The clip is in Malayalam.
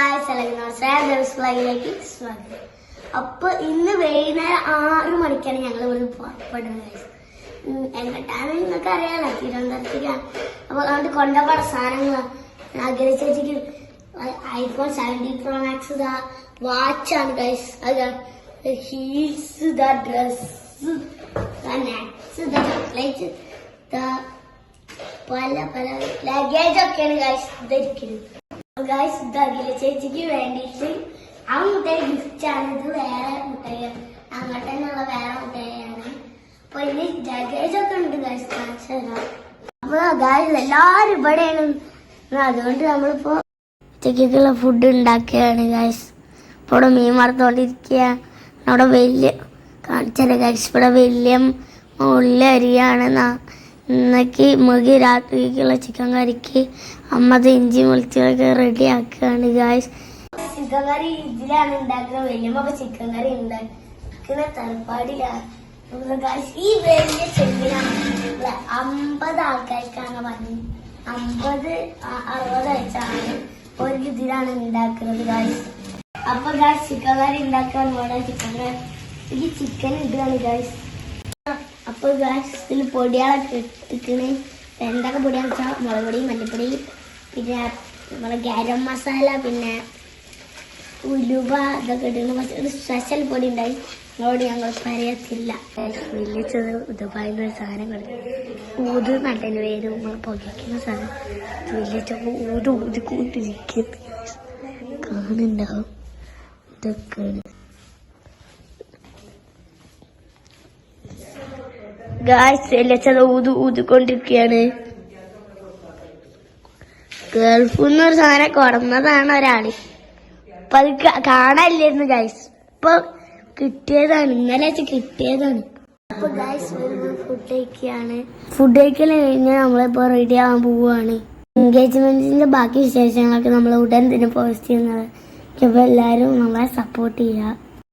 ഗായ്സ് ലേക്ക് സ്വാഗതം. അപ്പൊ ഇന്ന് വൈകുന്നേരം 6 മണിക്കാണ് ഞങ്ങൾ ഇവിടെ പുറപ്പെടുന്നത്. എങ്ങോട്ടാണ് നിങ്ങൾക്ക് അറിയാലോ, തിരുവനന്തപുരത്തേക്കാണ്. അപ്പൊ അതുകൊണ്ട് കൊണ്ടുപോയ സാധനങ്ങൾ ചേച്ചിക്ക് iPhone 17 Pro Max വാച്ചാണ് ഗൈസ്, അത് ഹീൽസ്, ഡ്രസ്, ചോക്ലേറ്റ്, പല പല ലഗേജ് ഒക്കെയാണ് ഗൈസ് ധരിക്കുന്നത്. ഗൈസ് ഇതാകില്ല ചേച്ചിക്ക് വേണ്ടിയിട്ട് ആ മുട്ടായി ഗിഫ്റ്റ് ആണ്. ഇത് വേറെ മുട്ടായിയാണ്, അങ്ങോട്ട് തന്നെയുള്ള വേറെ മുട്ടായിയാണ്. അപ്പൊ ഇനി ലഗേജ് ഒക്കെ ഉണ്ട് ഗൈസ്, കാണിച്ചു തരാം. അപ്പൊ ഗൈസ് എല്ലാരും ഇവിടെയാണ്, അതുകൊണ്ട് നമ്മളിപ്പോ ഉച്ചക്കുള്ള ഫുഡ് ഉണ്ടാക്കുകയാണ് ഗൈസ്. ഇപ്പൊ ഇവിടെ മീൻ വറുത്തോണ്ടിരിക്കുക. അവിടെ വലിയ കാണിച്ചത് ഗൈസ്, ഇവിടെ വലിയ മുള്ള അരിയാണ്. ഇന്നേക്ക് മുഖി രാത്രിക്കുള്ള ചിക്കൻ കറിക്ക് അമ്മ ഇഞ്ചി വെളുത്തുള്ളിയൊക്കെ റെഡി ആക്കുകയാണ് ഗൈസ്. ചിക്കൻ കറി ഇതിലാണ് ഉണ്ടാക്കുന്നത്. വലിയമ്മ ചിക്കൻ കറി ഉണ്ടാക്കുന്ന തലപ്പാടിലാണ് ഗൈസ്. ഈ വലിയ ചെമ്പിലാണ് 50 ആൾക്കാർക്കാണ് പറഞ്ഞത്. 50-60 വെച്ചാണ് ഒരു ഇതിലാണ് ഉണ്ടാക്കുന്നത് ഗൈസ്. അപ്പൊ ഗൈസ് ചിക്കൻ കറി ഉണ്ടാക്കാൻ വേണ്ട ചിക്കൻ കറി ഈ ചിക്കൻ ഇടുകയാണ് ഗൈസ്. അപ്പൊ ഗൈസ് ഇതിൽ പൊടികളൊക്കെ ഇട്ടിക്കണ്. എന്തൊക്കെ പൊടിയാന്ന് വെച്ചാൽ മുളക് പൊടി, മല്ലിപ്പൊടി, പിന്നെ നമ്മളെ ഗരം മസാല, പിന്നെ ഉലുവ, ഇതൊക്കെ ഇടുന്ന ഒരു സ്പെഷ്യൽ പൊടി ഉണ്ടായി. അതോട് ഞങ്ങൾ പറയത്തില്ല. വലിയ ദുബായിന്ന് ഒരു സാധനം കിടക്കും, ഊത് നട്ടന് പേര് നമ്മൾ പുകയ്ക്കുന്ന സാധനം. വലിയ ഊതിക്കൊണ്ടിരിക്കുന്നു കാണുന്നുണ്ടാവും. ഇതൊക്കെയാണ് ഗായ്സ്, വെല്ലച്ചത് ഊതിക്കൊണ്ടിരിക്കുകയാണ്. ഗൾഫിൽ ഒരു സാധനം കൊടന്നതാണ് ഒരാള്. അപ്പൊ അത് കാണാനില്ലായിരുന്നു ഗായ്സ്, ഇപ്പൊ കിട്ടിയതാണ്, ഇന്നലെ കിട്ടിയതാണ്. അപ്പൊ ഗായ്സ് ഫുഡ് കഴിക്കുകയാണ്. ഫുഡ് കഴിക്കൽ കഴിഞ്ഞാൽ നമ്മളിപ്പോ റെഡി ആവാൻ പോവുകയാണ്. എൻഗേജ്മെന്റിന്റെ ബാക്കി വിശേഷങ്ങളൊക്കെ നമ്മൾ ഉടൻ തന്നെ പോസ്റ്റ് ചെയ്യുന്നത്. അപ്പൊ എല്ലാരും നമ്മളെ സപ്പോർട്ട് ചെയ്യുക.